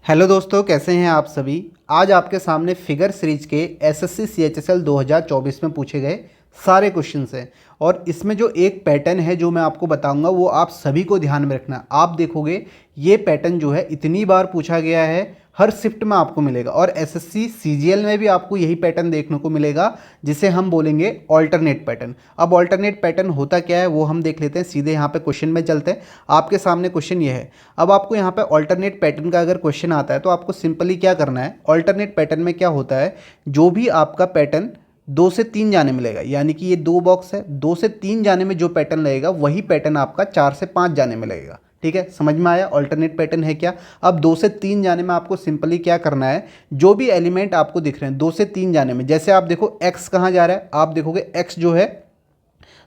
Hello दोस्तों, कैसे हैं आप सभी। आज आपके सामने फिगर सीरीज के एसएससी सीएचएसएल 2024 में पूछे गए सारे क्वेश्चंस हैं और इसमें जो एक पैटर्न है जो मैं आपको बताऊंगा वो आप सभी को ध्यान में रखना है। आप देखोगे ये पैटर्न जो है इतनी बार पूछा गया है, हर शिफ्ट में आपको मिलेगा और एसएससी सीजीएल में भी आपको यही पैटर्न देखने को मिलेगा जिसे हम बोलेंगे ऑल्टरनेट पैटर्न। अब ऑल्टरनेट पैटर्न होता क्या है वो हम देख लेते हैं, सीधे यहाँ पे क्वेश्चन में चलते हैं। आपके सामने क्वेश्चन ये है। अब आपको यहाँ पे ऑल्टरनेट पैटर्न का अगर क्वेश्चन आता है तो आपको सिंपली क्या करना है, ऑल्टरनेट पैटर्न में क्या होता है, जो भी आपका पैटर्न 2 से 3 जाने में लगेगा, यानी कि ये 2 बॉक्स है, 2 से 3 जाने में जो पैटर्न लगेगा वही पैटर्न आपका 4 से 5 जाने में लगेगा। ठीक है, समझ में आया ऑल्टरनेट पैटर्न है क्या। अब 2 से 3 जाने में आपको सिंपली क्या करना है, जो भी एलिमेंट आपको दिख रहे हैं 2 से 3 जाने में, जैसे आप देखो x कहाँ जा रहा है, आप देखोगे x जो है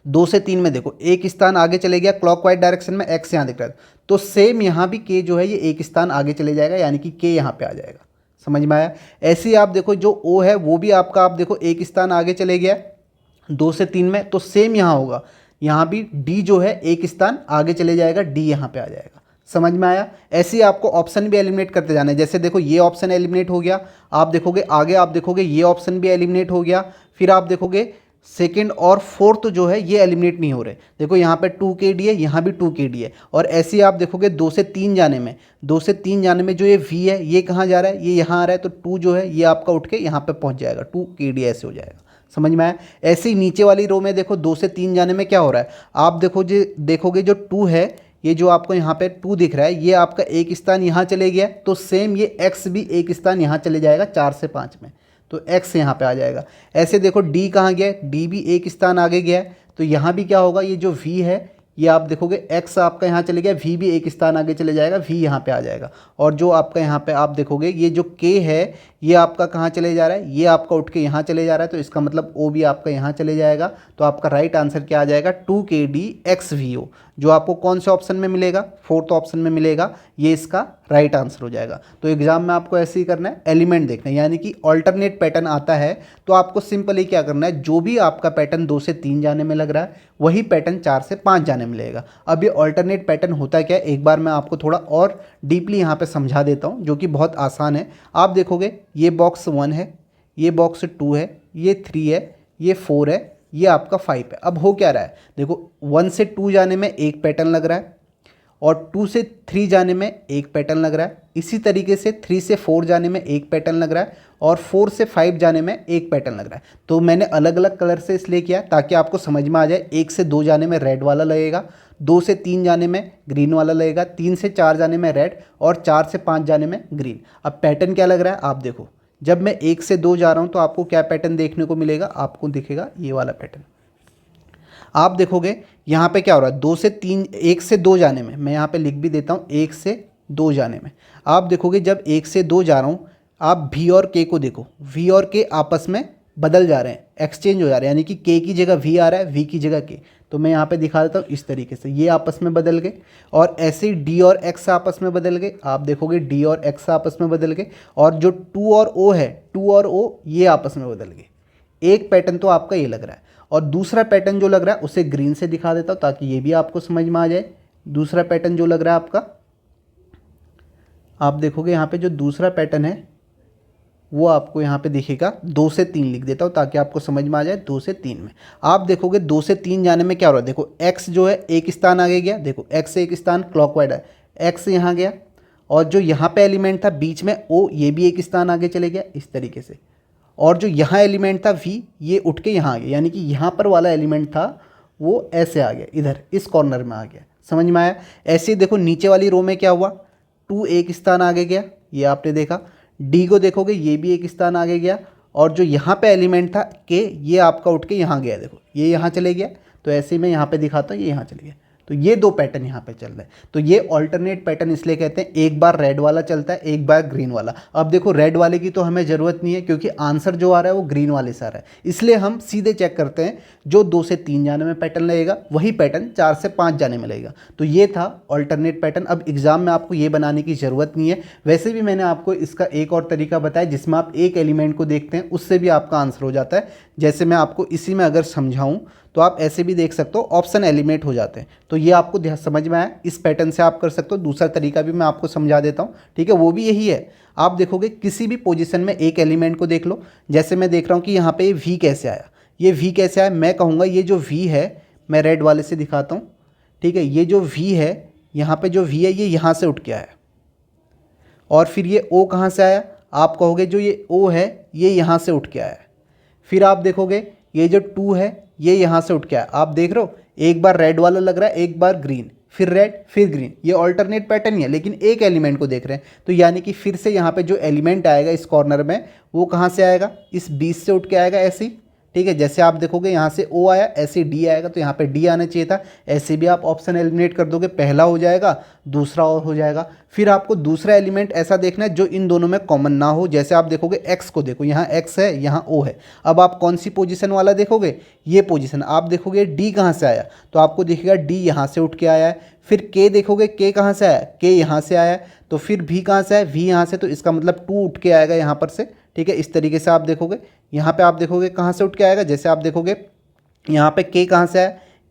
2 से 3 में देखो एक स्थान आगे चले गया क्लॉकवाइज डायरेक्शन में, x यहाँ दिख रहा है, तो सेम यहाँ भी k जो है ये एक स्थान आगे चले जाएगा, यानी कि k यहाँ पे आ जाएगा। समझ में आया। ऐसे ही आप देखो जो o है वो भी आपका, आप देखो एक स्थान आगे चले गया 2 से 3 में, तो सेम यहाँ होगा, यहाँ भी d जो है एक स्थान आगे चले जाएगा, d यहाँ पे आ जाएगा। समझ में आया। ऐसे ही आपको ऑप्शन भी एलिमिनेट करते जाना है, जैसे देखो ये ऑप्शन एलिमिनेट हो गया, आप देखोगे आगे, आप देखोगे ये ऑप्शन भी एलिमिनेट हो गया, फिर आप देखोगे सेकंड और फोर्थ जो है ये एलिमिनेट नहीं हो रहे। देखो यहाँ पे 2kd है, यहाँ भी 2kd है, और ऐसे ही आप देखोगे 2 से 3 जाने में, 2 से 3 जाने में जो ये v है ये कहाँ जा रहा है, ये यहाँ आ रहा है, तो 2 जो है ये आपका उठ के यहाँ पे पहुँच जाएगा, 2kd ऐसे हो जाएगा। समझ में आया। ऐसे ही नीचे वाली रो में देखो 2 से 3 जाने में क्या हो रहा है, आप देखोगे जो 2 है, ये जो आपको यहाँ पे 2 दिख रहा है, ये आपका एक स्थान यहाँ चले गया, तो सेम ये x भी एक स्थान यहाँ चले जाएगा 4 से 5 में, तो x यहाँ पे आ जाएगा। ऐसे देखो d कहाँ गया है, d भी एक स्थान आगे गया है, तो यहाँ भी क्या होगा, ये जो v है ये आप देखोगे x आपका यहाँ चले गया, v भी एक स्थान आगे चले जाएगा, v यहाँ पे आ जाएगा। और जो आपका यहाँ पे आप देखोगे ये जो k है ये आपका कहाँ चले जा रहा है, ये आपका उठ के यहाँ चले जा रहा है, तो इसका मतलब o भी आपका यहाँ चले जाएगा। तो आपका राइट आंसर क्या आ जाएगा, 2kd xvo, जो आपको कौन से ऑप्शन में मिलेगा, फोर्थ ऑप्शन में मिलेगा, ये इसका राइट आंसर हो जाएगा। तो एग्जाम में आपको ऐसे ही करना है, एलिमेंट देखना है, यानी कि ऑल्टरनेट पैटर्न आता है तो आपको सिंपली क्या करना है, जो भी आपका पैटर्न 2 से 3 जाने में लग रहा है वही पैटर्न 4 से 5 जाने में लगेगा। अब ये ऑल्टरनेट पैटर्न होता क्या है, एक बार मैं आपको थोड़ा और डीपली यहाँ पे समझा देता हूँ, जो कि बहुत आसान है। आप देखोगे ये बॉक्स 1 है, ये बॉक्स 2 है, ये 3 है, ये 4 है, ये आपका 5 है। अब हो क्या रहा है, देखो 1 से 2 जाने में एक पैटर्न लग रहा है और 2 से 3 जाने में एक पैटर्न लग रहा है, इसी तरीके से 3 से 4 जाने में एक पैटर्न लग रहा है और 4 से 5 जाने में एक पैटर्न लग रहा है। तो मैंने अलग अलग कलर से इसलिए किया ताकि आपको समझ में आ जाए। 1 से 2 जाने में रेड वाला लगेगा, 2 से 3 जाने में ग्रीन वाला लगेगा, 3 से 4 जाने में रेड और 4 से 5 जाने में ग्रीन। अब पैटर्न क्या लग रहा है, आप देखो जब मैं 1 से 2 जा रहा हूँ तो आपको क्या पैटर्न देखने को मिलेगा, आपको दिखेगा ये वाला पैटर्न। आप देखोगे यहाँ पे क्या हो रहा है, 2 से 3, 1 से 2 जाने में, मैं यहाँ पे लिख भी देता हूँ, 1 से 2 जाने में आप देखोगे जब 1 से 2 जा रहा हूँ, आप v और k को देखो, v और k आपस में बदल जा रहे हैं, एक्सचेंज हो जा रहे हैं, यानी कि k की जगह v आ रहा है, v की जगह k। तो मैं यहाँ पे दिखा देता हूँ इस तरीके से, ये आपस में बदल गए, और ऐसे ही d और x आपस में बदल गए, आप देखोगे d और x आपस में बदल गए, और जो 2 और o है, 2 और o ये आपस में बदल गए। एक पैटर्न तो आपका ये लग रहा है, और दूसरा पैटर्न जो लग रहा है उसे ग्रीन से दिखा देता हूँ ताकि ये भी आपको समझ में आ जाए। दूसरा पैटर्न जो लग रहा है आपका, आप देखोगे यहाँ पे जो दूसरा पैटर्न है वो आपको यहाँ पे दिखेगा, 2 से 3 लिख देता हूँ ताकि आपको समझ में आ जाए। 2 से 3 में आप देखोगे 2 से 3 जाने में क्या हो रहा है, देखो x जो है एक स्थान आगे गया, देखो x एक स्थान क्लॉकवाइज है, x यहाँ गया, और जो यहाँ पे एलिमेंट था बीच में o, ये भी एक स्थान आगे चले गया इस तरीके से, और जो यहाँ एलिमेंट था v ये उठ के यहाँ आ गया, यानी कि यहाँ पर वाला एलिमेंट था वो ऐसे आ गया, इधर इस कॉर्नर में आ गया। समझ में आया। ऐसे ही देखो नीचे वाली रो में क्या हुआ, 2 एक स्थान आगे गया, ये आपने देखा, d को देखोगे ये भी एक स्थान आगे गया, और जो यहाँ पे एलिमेंट था k ये आपका उठ के यहाँ गया, देखो ये यहाँ चले गया। तो ऐसे ही मैं यहाँ पे दिखाता हूँ, ये यहाँ चले गया। तो ये 2 पैटर्न यहाँ पे चल रहे हैं, तो ये ऑल्टरनेट पैटर्न इसलिए कहते हैं, एक बार रेड वाला चलता है, एक बार ग्रीन वाला। अब देखो रेड वाले की तो हमें ज़रूरत नहीं है क्योंकि आंसर जो आ रहा है वो ग्रीन वाले से आ रहा है, इसलिए हम सीधे चेक करते हैं जो 2 से 3 जाने में पैटर्न लगेगा वही पैटर्न 4 से 5 जाने में लगेगा। तो ये था ऑल्टरनेट पैटर्न। अब एग्जाम में आपको ये बनाने की ज़रूरत नहीं है, वैसे भी मैंने आपको इसका एक और तरीका बताया जिसमें आप एक एलिमेंट को देखते हैं, उससे भी आपका आंसर हो जाता है। जैसे मैं आपको इसी में अगर समझाऊँ तो आप ऐसे भी देख सकते हो, ऑप्शन एलिमिनेट हो जाते हैं। तो ये आपको समझ में आया, इस पैटर्न से आप कर सकते हो। दूसरा तरीका भी मैं आपको समझा देता हूँ, ठीक है, वो भी यही है। आप देखोगे किसी भी पोजीशन में एक एलिमेंट को देख लो। जैसे मैं देख रहा हूँ कि यहाँ पे वी कैसे आया, ये वी कैसे आया, मैं कहूँगा ये जो वी है, मैं रेड वाले से दिखाता हूँ, ठीक है, ये जो वी है, यहाँ पे जो वी है ये यहाँ से उठ के आया, और फिर ये ओ कहाँ से आया, आप कहोगे जो ये ओ है ये यहाँ से उठ के आया। फिर आप देखोगे ये जो 2 है ये यहाँ से उठ के आया। आप देख रहे हो, एक बार रेड वाला लग रहा है, एक बार ग्रीन, फिर रेड फिर ग्रीन, ये ऑल्टरनेट पैटर्न ही है, लेकिन एक एलिमेंट को देख रहे हैं। तो यानी कि फिर से यहाँ पे जो एलिमेंट आएगा इस कॉर्नर में, वो कहाँ से आएगा, इस बीच से उठ के आएगा ऐसे ही, ठीक है। जैसे आप देखोगे यहाँ से ओ आया, ऐसे डी आएगा, तो यहाँ पे डी आना चाहिए था। ऐसे भी आप ऑप्शन एलिमिनेट कर दोगे, पहला हो जाएगा, दूसरा और हो जाएगा। फिर आपको दूसरा एलिमेंट ऐसा देखना है जो इन दोनों में कॉमन ना हो। जैसे आप देखोगे एक्स को, देखो यहाँ एक्स है, यहाँ ओ है। अब आप कौन सी पोजीशन वाला देखोगे, ये पोजीशन। आप देखोगे डी कहाँ से आया, तो आपको दिखेगा डी यहाँ से उठ के आया है। फिर के देखोगे, के कहाँ से आया, के यहाँ से आया है। तो फिर भी कहाँ से आया, वी यहाँ से, तो इसका मतलब 2 उठ के आएगा यहाँ पर से, ठीक है। इस तरीके से आप देखोगे, यहाँ पे आप देखोगे कहाँ से उठ के आएगा। जैसे आप देखोगे यहाँ पे के कहाँ से आया,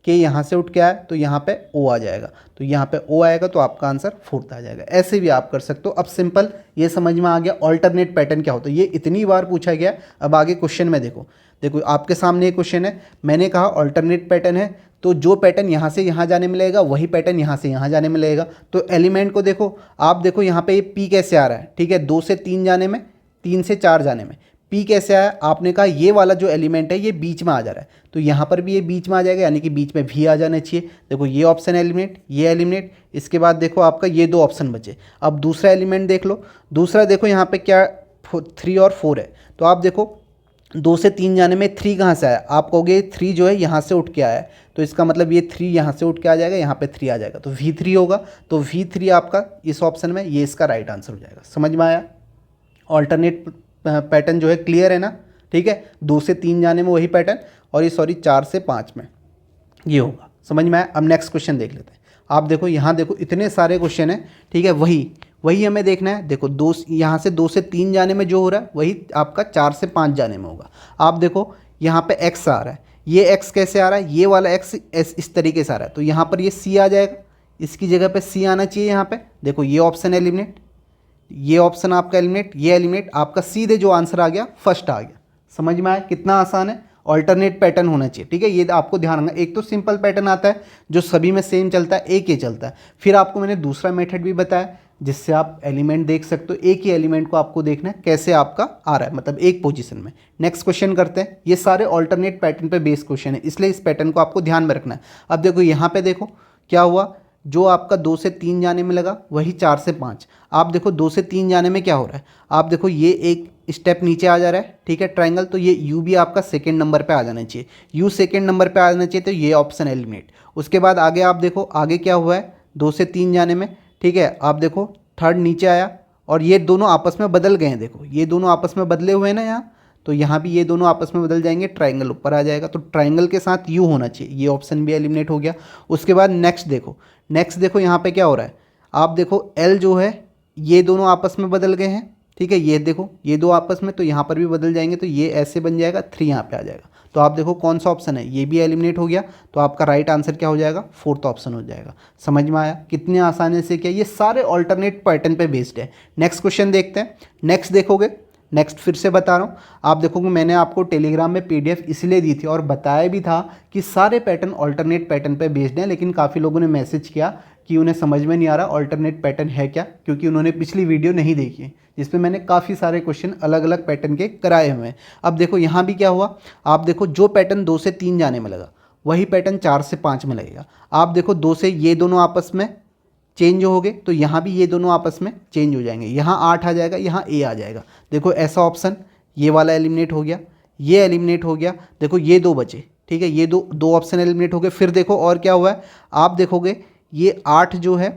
के यहाँ से उठ के आया, तो यहाँ पे ओ आ जाएगा। तो यहाँ पे ओ आएगा तो आपका आंसर 4th आ जाएगा। ऐसे भी आप कर सकते हो। अब सिंपल ये समझ में आ गया ऑल्टरनेट पैटर्न क्या होता है। ये इतनी बार पूछा गया। अब आगे क्वेश्चन में देखो, देखो आपके सामने एक क्वेश्चन है। मैंने कहा ऑल्टरनेट पैटर्न है, तो जो पैटर्न यहाँ से यहाँ जाने में लगेगा वही पैटर्न यहाँ से यहाँ जाने में लगेगा। तो एलिमेंट को देखो, आप देखो यहाँ पे ये पी कैसे आ रहा है, ठीक है, 2 से 3 जाने में, 3 से 4 जाने में पी कैसे आया। आपने कहा ये वाला जो एलिमेंट है ये बीच में आ जा रहा है, तो यहाँ पर भी ये बीच में आ जाएगा, यानी कि बीच में भी आ जाना चाहिए। देखो ये ऑप्शन एलिमिनेट, ये एलिमिनेट, इसके बाद देखो आपका ये 2 ऑप्शन बचे। अब दूसरा एलिमेंट देख लो। दूसरा देखो यहाँ पे क्या 3 और 4 है, तो आप देखो 2 से 3 जाने में 3 कहाँ से आया। आप कहोगे 3 जो है यहाँ से उठ के आया है, तो इसका मतलब ये 3 यहाँ से उठ के आ जाएगा, यहाँ पे 3 आ जाएगा, तो V3 होगा। तो V3 आपका इस ऑप्शन में, ये इसका राइट आंसर हो जाएगा। समझ में आया, ऑल्टरनेट पैटर्न जो है क्लियर है ना, ठीक है। 2 से 3 जाने में वही पैटर्न, और ये 4 से 5 में ये होगा। समझ में आया। अब नेक्स्ट क्वेश्चन देख लेते हैं। आप देखो यहाँ देखो इतने सारे क्वेश्चन हैं, ठीक है, वही हमें देखना है। देखो यहाँ से 2 से 3 जाने में जो हो रहा है वही आपका 4 से 5 जाने में होगा। आप देखो यहाँ पे x आ रहा है, ये x कैसे आ रहा है, ये वाला x इस तरीके से आ रहा है, तो यहाँ पर ये c आ जाएगा, इसकी जगह पे c आना चाहिए यहाँ पे। देखो ये ऑप्शन एलिमिनेट, ये ऑप्शन आपका एलिमिनेट, ये एलिमिनेट, आपका सीधे जो आंसर आ गया फर्स्ट आ गया। समझ में आया कितना आसान है। ऑल्टरनेट पैटर्न होना चाहिए, ठीक है, ये आपको ध्यान रखना। एक तो सिंपल पैटर्न आता है जो सभी में सेम चलता है, एक ही चलता है। फिर आपको मैंने दूसरा मेथड भी बताया जिससे आप एलिमेंट देख सकते हो। एक ही एलिमेंट को आपको देखना है कैसे आपका आ रहा है, मतलब एक पोजीशन में। नेक्स्ट क्वेश्चन करते हैं। ये सारे ऑल्टरनेट पैटर्न पे बेस्ड क्वेश्चन है, इसलिए इस पैटर्न को आपको ध्यान में रखना है। अब देखो यहाँ पे देखो क्या हुआ, जो आपका 2 से 3 जाने में लगा वही 4 से 5। आप देखो 2 से 3 जाने में क्या हो रहा है, आप देखो ये एक स्टेप नीचे आ जा रहा है, ठीक है, ट्रायंगल, तो ये यू भी आपका सेकंड नंबर पे आ जाना चाहिए। यू सेकंड नंबर पे आ जाना चाहिए, तो ये ऑप्शन एलिमिनेट। उसके बाद आगे आप देखो आगे क्या हुआ है 2 से 3 जाने में, ठीक है, आप देखो थर्ड नीचे आया, और ये दोनों आपस में बदल गए हैं। देखो ये दोनों आपस में बदले हुए हैं ना यहाँ, तो यहाँ भी ये दोनों आपस में बदल जाएंगे, ट्रायंगल ऊपर आ जाएगा, तो ट्रायंगल के साथ यू होना चाहिए। ये ऑप्शन भी एलिमिनेट हो गया। उसके बाद नेक्स्ट देखो यहाँ पे क्या हो रहा है, आप देखो एल जो है ये दोनों आपस में बदल गए हैं, ठीक है, ये देखो ये 2 आपस में, तो यहाँ पर भी बदल जाएंगे, तो ये ऐसे बन जाएगा, 3 यहाँ पे आ जाएगा। तो आप देखो कौन सा ऑप्शन है, ये भी एलिमिनेट हो गया, तो आपका राइट आंसर क्या हो जाएगा, 4th ऑप्शन हो जाएगा। समझ में आया कितने आसानी से किया। ये सारे ऑल्टरनेट पैटर्न पे बेस्ड है। नेक्स्ट क्वेश्चन देखते हैं। नेक्स्ट देखोगे, नेक्स्ट फिर से बता रहा हूँ, आप देखोगे मैंने आपको टेलीग्राम में PDF इसलिए दी थी और बताया भी था कि सारे पैटर्न ऑल्टरनेट पैटर्न पे बेस्ड हैं, लेकिन काफ़ी लोगों ने मैसेज किया कि उन्हें समझ में नहीं आ रहा ऑल्टरनेट पैटर्न है क्या, क्योंकि उन्होंने पिछली वीडियो नहीं देखी है जिसमें मैंने काफ़ी सारे क्वेश्चन अलग अलग पैटर्न के कराए हुए हैं। अब देखो यहाँ भी क्या हुआ, आप देखो जो पैटर्न 2 से 3 जाने में लगा वही पैटर्न 4 से 5 में लगेगा। आप देखो 2 से ये दोनों आपस में चेंज हो गए, तो यहाँ भी ये दोनों आपस में चेंज हो जाएंगे, यहाँ 8 आ जाएगा, यहाँ A आ जाएगा। देखो ऐसा ऑप्शन, ये वाला एलिमिनेट हो गया, ये एलिमिनेट हो गया। देखो ये 2 बचे, ठीक है, ये दो ऑप्शन एलिमिनेट हो गए। फिर देखो और क्या हुआ है, आप देखोगे ये 8 जो है,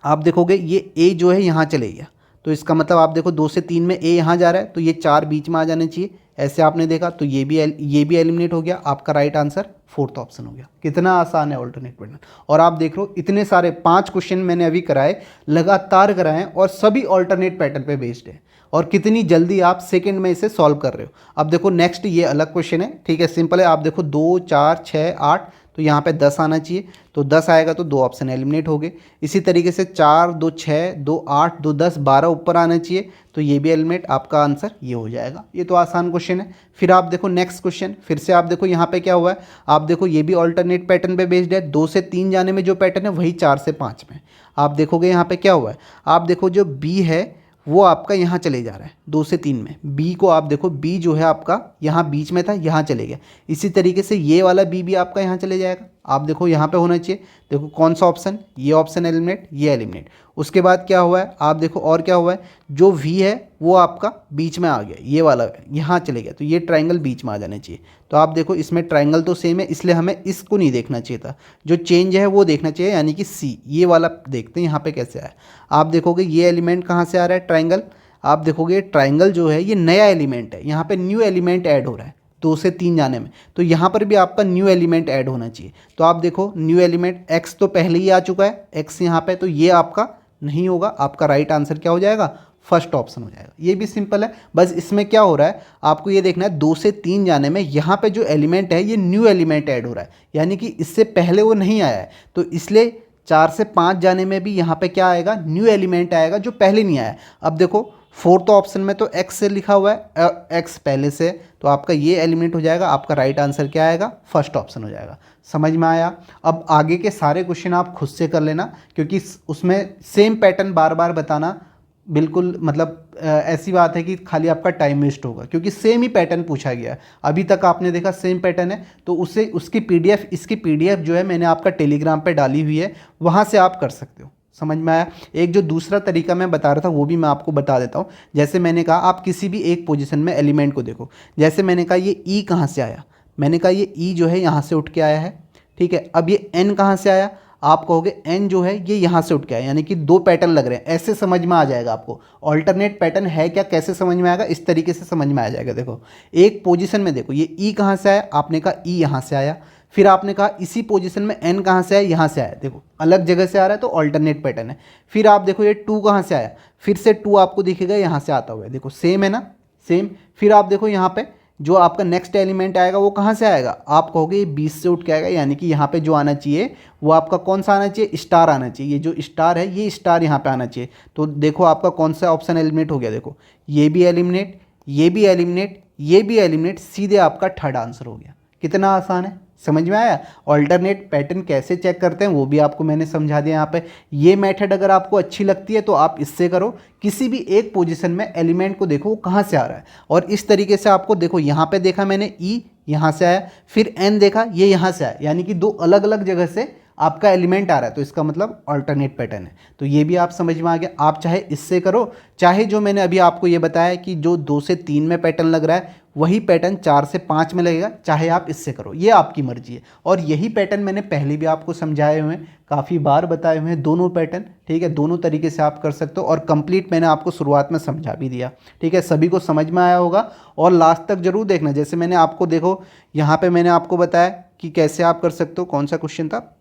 आप देखोगे ये A जो है यहाँ चले गया, तो इसका मतलब आप देखो 2 से 3 में A यहाँ जा रहा है, तो ये 4 बीच में आ जाने चाहिए, ऐसे आपने देखा तो ये भी एलिमिनेट हो गया, आपका राइट आंसर फोर्थ ऑप्शन हो गया। कितना आसान है ऑल्टरनेट पैटर्न। और आप देख लो इतने सारे 5 क्वेश्चन मैंने अभी कराए, लगातार कराए और सभी ऑल्टरनेट पैटर्न पे बेस्ड है, और कितनी जल्दी आप सेकंड में इसे सॉल्व कर रहे हो। अब देखो नेक्स्ट ये अलग क्वेश्चन है, ठीक है, सिंपल है। आप देखो 2 4 6 8, तो यहाँ पे 10 आना चाहिए, तो 10 आएगा तो 2 ऑप्शन एलिमिनेट हो गए। इसी तरीके से 4 2 6 2 8 2 10 12 ऊपर आना चाहिए, तो ये भी एलिमिनेट, आपका आंसर ये हो जाएगा। ये तो आसान क्वेश्चन है। फिर आप देखो नेक्स्ट क्वेश्चन, फिर से आप देखो यहाँ पे क्या हुआ है, आप देखो ये भी ऑल्टरनेट पैटर्न पे बेस्ड है। 2 से 3 जाने में जो पैटर्न है वही 4 से 5 में। आप देखोगे यहाँ पे क्या हुआ है, आप देखो जो बी है वो आपका यहाँ चले जा रहा है 2 से 3 में। बी को आप देखो, बी जो है आपका यहाँ बीच में था, यहाँ चले गया। इसी तरीके से ये वाला बी भी आपका यहाँ चले जाएगा। आप देखो यहाँ पे होना चाहिए, देखो कौन सा ऑप्शन, ये ऑप्शन एलिमिनेट, ये एलिमिनेट। उसके बाद क्या हुआ है, आप देखो और क्या हुआ है, जो वी है वो आपका बीच में आ गया, ये वाला यहाँ चले गया, तो ये ट्राइंगल बीच में आ जाना चाहिए। तो आप देखो इसमें ट्राइंगल तो सेम है, इसलिए हमें इसको नहीं देखना चाहिए था, जो चेंज है वो देखना चाहिए, यानी कि सी, ये वाला देखते हैं यहाँ पे कैसे आया। आप देखोगे ये एलिमेंट कहाँ से आ रहा है, ट्राइंगल। आप देखोगे ट्राइंगल जो है ये नया एलिमेंट है, यहाँ पे न्यू एलिमेंट ऐड हो रहा है 2 से 3 जाने में, तो यहाँ पर भी आपका न्यू एलिमेंट ऐड होना चाहिए। तो आप देखो न्यू एलिमेंट एक्स तो पहले ही आ चुका है, एक्स यहाँ पे, तो ये आपका नहीं होगा। आपका राइट आंसर क्या हो जाएगा, फर्स्ट ऑप्शन हो जाएगा। ये भी सिंपल है, बस इसमें क्या हो रहा है आपको ये देखना है, 2 से 3 जाने में यहाँ पे जो एलिमेंट है ये न्यू एलिमेंट ऐड हो रहा है, यानी कि इससे पहले वो नहीं आया है, तो इसलिए 4 से 5 जाने में भी यहाँ पे क्या आएगा, न्यू एलिमेंट आएगा जो पहले नहीं आया। अब देखो फोर्थ ऑप्शन में तो एक्स से लिखा हुआ है, एक्स पहले से, तो आपका ये एलिमिनेट हो जाएगा। आपका राइट आंसर क्या आएगा, फर्स्ट ऑप्शन हो जाएगा। समझ में आया। अब आगे के सारे क्वेश्चन आप खुद से कर लेना, क्योंकि उसमें सेम पैटर्न बार बार बताना बिल्कुल मतलब ऐसी बात है कि खाली आपका टाइम वेस्ट होगा, क्योंकि सेम ही पैटर्न पूछा गया है। अभी तक आपने देखा सेम पैटर्न है, तो उससे उसकी पीडीएफ, इसकी पीडीएफ जो है मैंने आपका टेलीग्राम पे डाली हुई है, वहाँ से आप कर सकते हो। समझ में आया। एक जो दूसरा तरीका मैं बता रहा था वो भी मैं आपको बता देता हूँ। जैसे मैंने कहा आप किसी भी एक पोजीशन में एलिमेंट को देखो, जैसे मैंने कहा ये ई कहाँ से आया, मैंने कहा ये ई जो है यहाँ से उठ के आया है, ठीक है। अब ये एन कहाँ से आया, आप कहोगे एन जो है ये यहाँ से उठ के आया, यानी कि 2 पैटर्न लग रहे हैं। ऐसे समझ में आ जाएगा आपको ऑल्टरनेट पैटर्न है क्या, कैसे समझ में आएगा, इस तरीके से समझ में आ जाएगा। देखो एक पोजीशन में देखो ये ई कहाँ से आया, आपने कहा ई यहाँ से आया, फिर आपने कहा इसी पोजीशन में एन कहाँ से आया, यहाँ से आया। देखो अलग जगह से आ रहा है तो ऑल्टरनेट पैटर्न है। फिर आप देखो ये 2 कहाँ से आया, फिर से 2 आपको दिखेगा यहाँ से आता हुआ है, देखो सेम है ना, सेम। फिर आप देखो यहाँ पे जो आपका नेक्स्ट एलिमेंट आएगा वो कहाँ से आएगा, आप कहोगे ये 20 से उठ के आएगा, यानी कि यहाँ पे जो आना चाहिए वो आपका कौन सा आना चाहिए, स्टार आना चाहिए। ये जो स्टार है ये स्टार यहाँ पे आना चाहिए। तो देखो आपका कौन सा ऑप्शन एलिमिनेट हो गया, देखो ये भी एलिमिनेट, ये भी एलिमिनेट, ये भी एलिमिनेट, सीधे आपका थर्ड आंसर हो गया। कितना आसान है, समझ में आया। ऑल्टरनेट पैटर्न कैसे चेक करते हैं वो भी आपको मैंने समझा दिया यहाँ पे। ये मेथड अगर आपको अच्छी लगती है तो आप इससे करो, किसी भी एक पोजीशन में एलिमेंट को देखो वो कहाँ से आ रहा है, और इस तरीके से आपको देखो यहाँ पे देखा मैंने ई यहाँ से आया, फिर एन देखा ये यहाँ से आया, यानी कि 2 अलग अलग जगह से आपका एलिमेंट आ रहा है, तो इसका मतलब अल्टरनेट पैटर्न है। तो ये भी आप समझ में आ गया। आप चाहे इससे करो, चाहे जो मैंने अभी आपको ये बताया कि जो 2 से 3 में पैटर्न लग रहा है वही पैटर्न 4 से 5 में लगेगा, चाहे आप इससे करो, ये आपकी मर्जी है। और यही पैटर्न मैंने पहले भी आपको समझाए हुए हैं, काफ़ी बार बताए हुए हैं, दोनों पैटर्न, ठीक है। दोनों तरीके से आप कर सकते हो, और कंप्लीट मैंने आपको शुरुआत में समझा भी दिया, ठीक है। सभी को समझ में आया होगा, और लास्ट तक जरूर देखना। जैसे मैंने आपको देखो यहाँ पे मैंने आपको बताया कि कैसे आप कर सकते हो। कौन सा क्वेश्चन था,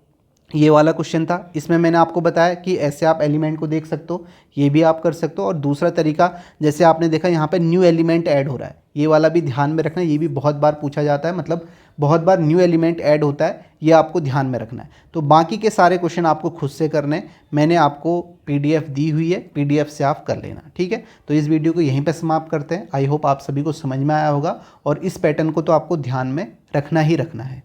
ये वाला क्वेश्चन था। इसमें मैंने आपको बताया कि ऐसे आप एलिमेंट को देख सकते हो, ये भी आप कर सकते हो। और दूसरा तरीका, जैसे आपने देखा यहाँ पे न्यू एलिमेंट ऐड हो रहा है, ये वाला भी ध्यान में रखना, ये भी बहुत बार पूछा जाता है, मतलब बहुत बार न्यू एलिमेंट ऐड होता है, ये आपको ध्यान में रखना है। तो बाकी के सारे क्वेश्चन आपको खुद से करने, मैंने आपको पीडीएफ दी हुई है, पीडीएफ से आप कर लेना, ठीक है। तो इस वीडियो को यहीं पर समाप्त करते हैं। आई होप आप सभी को समझ में आया होगा, और इस पैटर्न को तो आपको ध्यान में रखना ही रखना है।